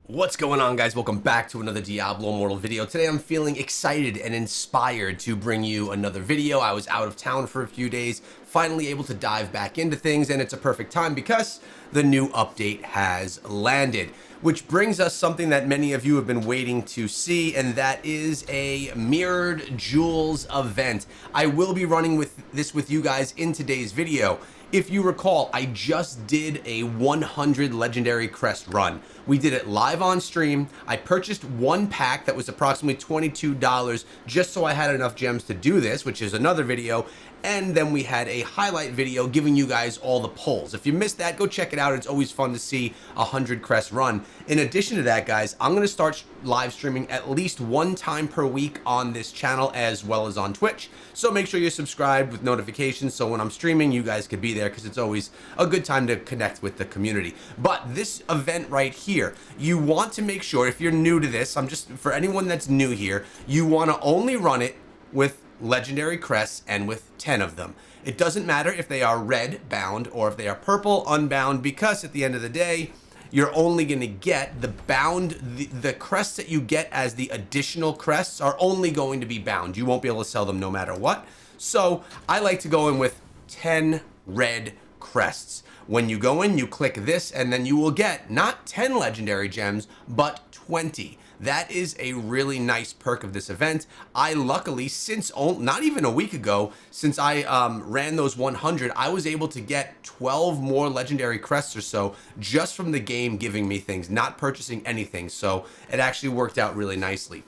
What's going on, guys? Welcome back to another Diablo Immortal video. Today I'm feeling excited and inspired to bring you another video. I was out of town for a few days, finally able to dive back into things, and it's a perfect time because the new update has landed. Which brings us something that many of you have been waiting to see, and that is a Mirrored Jewels event. I will be running this with you guys in today's video. If you recall, I just did a 100 legendary crest run. We did it live on stream. I purchased one pack that was approximately $22 just so I had enough gems to do this, which is another video. And then we had a highlight video giving you guys all the pulls. If you missed that, go check it out. It's always fun to see a 100 crest run. In addition to that, guys, I'm gonna start live streaming at least one time per week on this channel as well as on Twitch. So make sure you're subscribed with notifications so when I'm streaming, you guys could be there because it's always a good time to connect with the community. But this event right here, you want to make sure, if you're new to this, for anyone that's new here, you wanna only run it with legendary crests and with 10 of them. It doesn't matter if they are red bound or if they are purple unbound, because at the end of the day, you're only going to get the bound, the crests that you get as the additional crests are only going to be bound. You won't be able to sell them no matter what. So I like to go in with 10 red crests. When you go in, you click this, and then you will get not 10 legendary gems, but 20. That is a really nice perk of this event. I luckily, since not even a week ago, since I ran those 100, I was able to get 12 more legendary crests or so just from the game giving me things, not purchasing anything. So it actually worked out really nicely.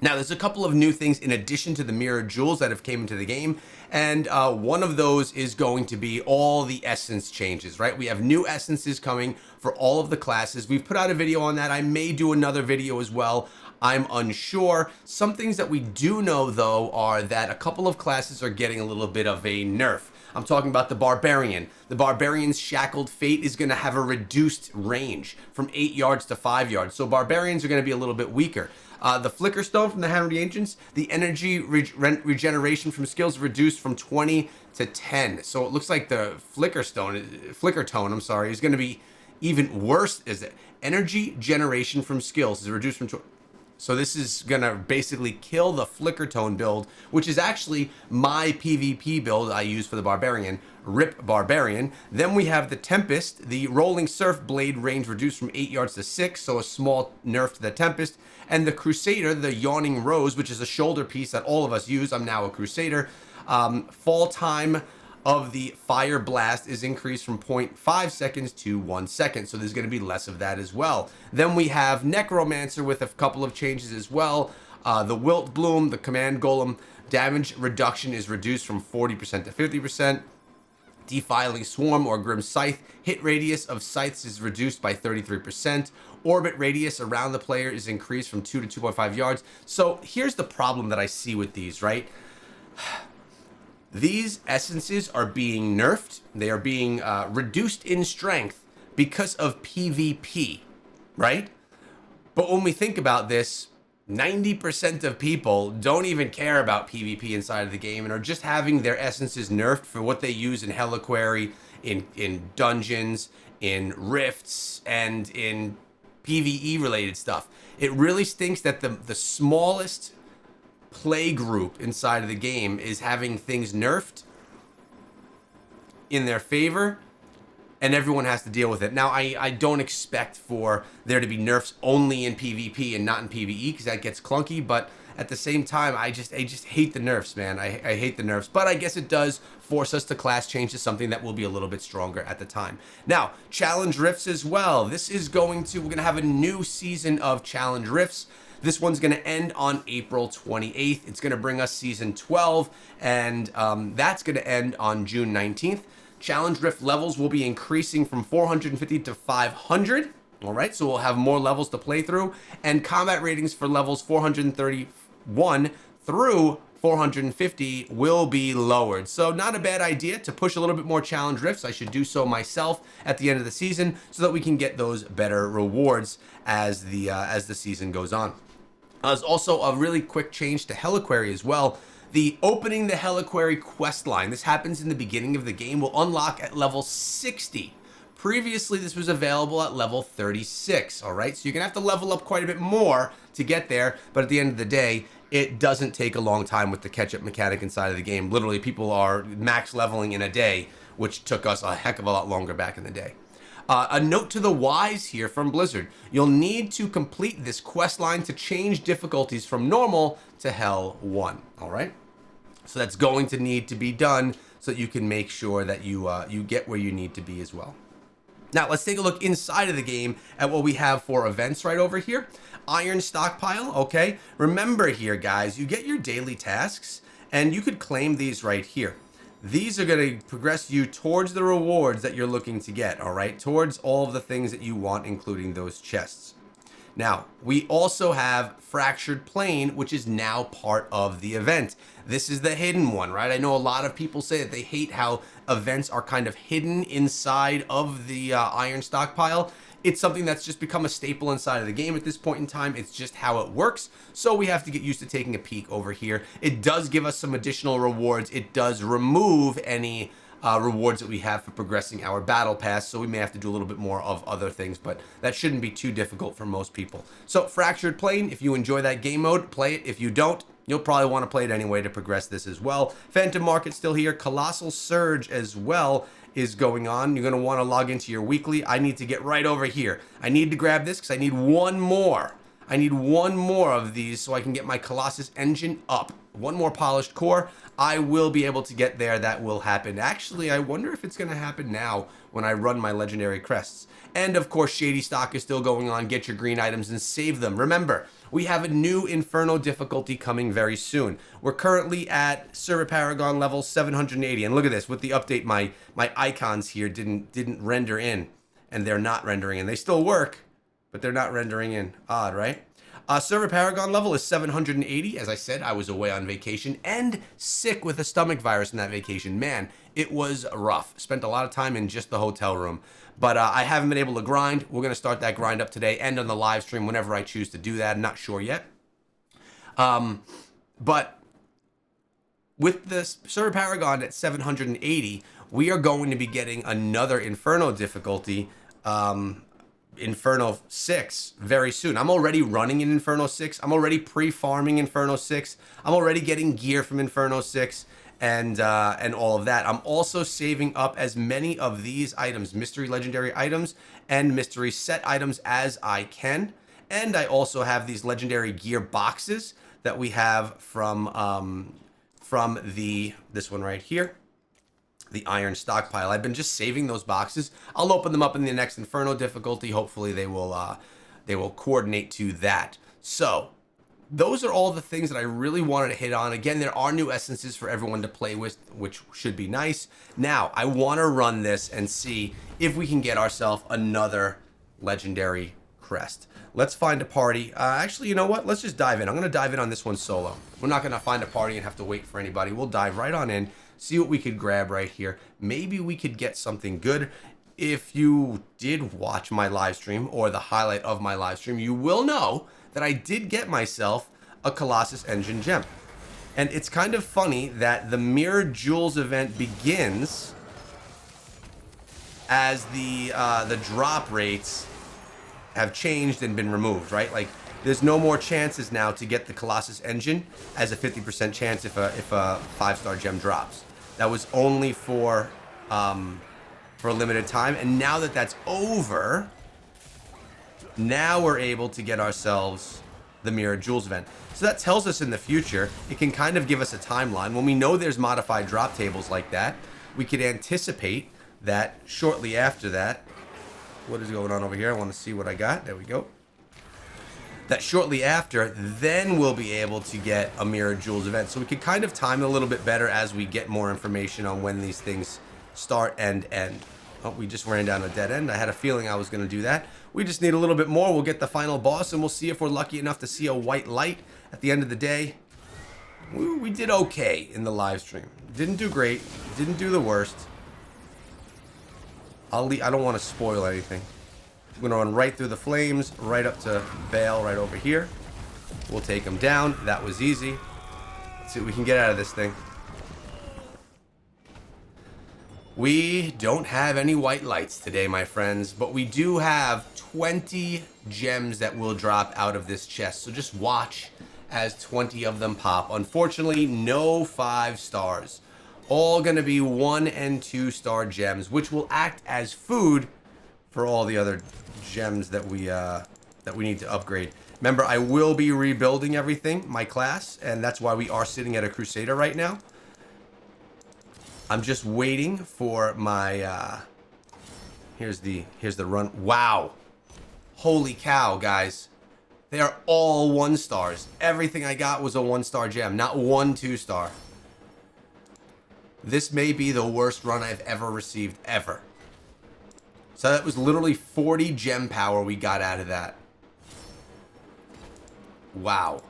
Now, there's a couple of new things in addition to the Mirrored Jewels that have came into the game, and one of those is going to be all the essence changes, right? We have new essences coming for all of the classes. We've put out a video on that. I may do another video as well. I'm unsure. Some things that we do know, though, are that a couple of classes are getting a little bit of a nerf. I'm talking about the Barbarian. The Barbarian's Shackled Fate is going to have a reduced range from 8 yards to 5 yards. So Barbarians are going to be a little bit weaker. The Flicker Stone from the Hammer of the Ancients, the energy regeneration from skills reduced from 20 to 10. So it looks like the Flicker Tone, is going to be even worse. Is it? Energy generation from skills is reduced from 20. So this is going to basically kill the Flicker Tone build, which is actually my PvP build I use for the Barbarian. RIP Barbarian. Then we have the Tempest, the Rolling Surf blade range reduced from 8 yards to 6, so a small nerf to the Tempest. And the Crusader, the Yawning Rose, which is a shoulder piece that all of us use. I'm now a Crusader. Fall time of the Fire Blast is increased from 0.5 seconds to 1 second, so there's going to be less of that as well. Then we have Necromancer with a couple of changes as well. The Wilt Bloom, the Command Golem, damage reduction is reduced from 40% to 50%. Defiling Swarm or Grim Scythe, hit radius of scythes is reduced by 33%. Orbit radius around the player is increased from 2 to 2.5 yards. So here's the problem that I see with these, right? These essences are being nerfed. They are being reduced in strength because of PvP, right? But when we think about this, 90% of people don't even care about PvP inside of the game and are just having their essences nerfed for what they use in Helliquary, in dungeons, in rifts, and in PvE related stuff. It really stinks that the smallest play group inside of the game is having things nerfed in their favor, and everyone has to deal with it. Now, I don't expect for there to be nerfs only in PvP and not in PvE, because that gets clunky, but at the same time, I just hate the nerfs, man. I hate the nerfs, but I guess it does force us to class change to something that will be a little bit stronger at the time. Now, Challenge Rifts as well. We're gonna have a new season of Challenge Rifts. This one's going to end on April 28th. It's going to bring us Season 12, and that's going to end on June 19th. Challenge Rift levels will be increasing from 450 to 500. All right, so we'll have more levels to play through. And combat ratings for levels 431 through 450 will be lowered. So not a bad idea to push a little bit more Challenge Rifts. I should do so myself at the end of the season so that we can get those better rewards as the season goes on. There's also a really quick change to Helliquary as well. The opening the Helliquary quest line, this happens in the beginning of the game, will unlock at level 60 Previously, this was available at level 36, all right? So you're gonna have to level up quite a bit more to get there, but at the end of the day, it doesn't take a long time with the catch-up mechanic inside of the game. Literally, people are max leveling in a day, which took us a heck of a lot longer back in the day. A note to the wise here from Blizzard. You'll need to complete this quest line to change difficulties from normal to Hell 1, all right? So that's going to need to be done so that you can make sure that you get where you need to be as well. Now, let's take a look inside of the game at what we have for events right over here. Iron Stockpile, okay? Remember here, guys, you get your daily tasks, and you could claim these right here. These are going to progress you towards the rewards that you're looking to get, all right? Towards all of the things that you want, including those chests. Now, we also have Fractured Plane, which is now part of the event. This is the hidden one, right? I know a lot of people say that they hate how events are kind of hidden inside of the Iron Stockpile. It's something that's just become a staple inside of the game at this point in time. It's just how it works. So we have to get used to taking a peek over here. It does give us some additional rewards. It does remove any rewards that we have for progressing our battle pass, so we may have to do a little bit more of other things, but that shouldn't be too difficult for most people. So Fractured Plane, if you enjoy that game mode, play it. If you don't, you'll probably want to play it anyway to progress this as well. Phantom Market still here. Colossal Surge as well is going on. You're going to want to log into your weekly. I need to get right over here. I need to grab this because I need one more. I need one more of these so I can get my Colossus engine up. One more polished core. I will be able to get there. That will happen. Actually, I wonder if it's going to happen now when I run my legendary crests. And of course, Shady Stock is still going on. Get your green items and save them. Remember, we have a new Inferno difficulty coming very soon. We're currently at Server Paragon level 780. And look at this. With the update, my icons here didn't render in. And they're not rendering in. They still work, but they're not rendering in. Odd, right? Server Paragon level is 780. As I said, I was away on vacation and sick with a stomach virus in that vacation. Man, it was rough. Spent a lot of time in just the hotel room. But I haven't been able to grind. We're going to start that grind up today and on the live stream whenever I choose to do that. I'm not sure yet. But with the Server Paragon at 780, we are going to be getting another Inferno difficulty, Inferno 6 very soon. I'm already running in Inferno 6. I'm already pre-farming Inferno 6. I'm already getting gear from Inferno 6 and all of that. I'm also saving up as many of these items, mystery legendary items and mystery set items as I can. And I also have these legendary gear boxes that we have from this one right here. The Iron Stockpile. I've been just saving those boxes. I'll open them up in the next Inferno difficulty. Hopefully they will coordinate to that. So those are all the things that I really wanted to hit on. Again, there are new essences for everyone to play with, which should be nice. Now, I want to run this and see if we can get ourselves another legendary crest. Let's find a party. Actually, you know what? Let's just dive in. I'm going to dive in on this one solo. We're not going to find a party and have to wait for anybody. We'll dive right on in. See what we could grab right here. Maybe we could get something good. If you did watch my live stream or the highlight of my live stream, you will know that I did get myself a Colossus Engine gem. And it's kind of funny that the Mirror Jewels event begins as the drop rates have changed and been removed, right? Like, there's no more chances now to get the Colossus Engine as a 50% chance if a 5-star gem drops. That was only for a limited time, and now that that's over, now we're able to get ourselves the Mirror Jewels event. So that tells us in the future, it can kind of give us a timeline. When we know there's modified drop tables like that, we could anticipate that shortly after that. What is going on over here? I want to see what I got. There we go. That shortly after, then we'll be able to get a Mirror Jewels event. So we can kind of time it a little bit better as we get more information on when these things start and end. Oh, we just ran down a dead end. I had a feeling I was going to do that. We just need a little bit more. We'll get the final boss, and we'll see if we're lucky enough to see a white light at the end of the day. We did okay in the live stream. Didn't do great. Didn't do the worst. I don't want to spoil anything. I'm going to run right through the flames, right up to Vale, right over here. We'll take him down. That was easy. Let's see what we can get out of this thing. We don't have any white lights today, my friends, but we do have 20 gems that will drop out of this chest. So just watch as 20 of them pop. Unfortunately, no 5 stars. All going to be 1 and 2 star gems, which will act as food for all the other gems that we need to upgrade. Remember, I will be rebuilding everything, my class, and that's why we are sitting at a Crusader right now. I'm just waiting for my, here's the run. Wow. Holy cow, guys. They are all 1 stars. Everything I got was a 1-star gem, not 1 2-star. This may be the worst run I've ever received, ever. So that was literally 40 gem power we got out of that. Wow.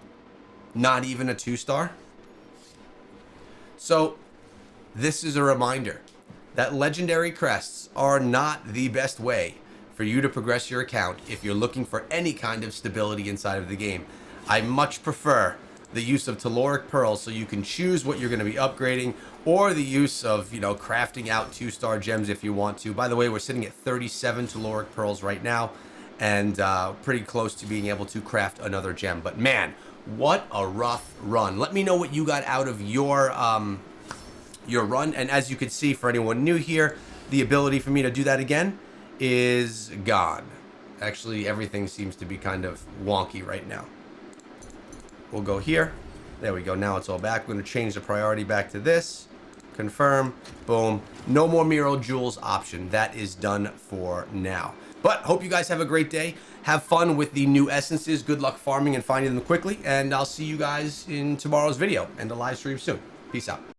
Not even a 2-star? So, this is a reminder that legendary crests are not the best way for you to progress your account if you're looking for any kind of stability inside of the game. I much prefer the use of telluric pearls so you can choose what you're going to be upgrading, or the use of, you know, crafting out 2-star gems if you want to. By the way, we're sitting at 37 telluric pearls right now, and pretty close to being able to craft another gem. But man, what a rough run. Let me know what you got out of your run. And as you can see, for anyone new here, the ability for me to do that again is gone. Actually, everything seems to be kind of wonky right now. We'll go here. There we go. Now it's all back. We're going to change the priority back to this. Confirm. Boom. No more Miro Jewels option. That is done for now. But hope you guys have a great day. Have fun with the new essences. Good luck farming and finding them quickly. And I'll see you guys in tomorrow's video and the live stream soon. Peace out.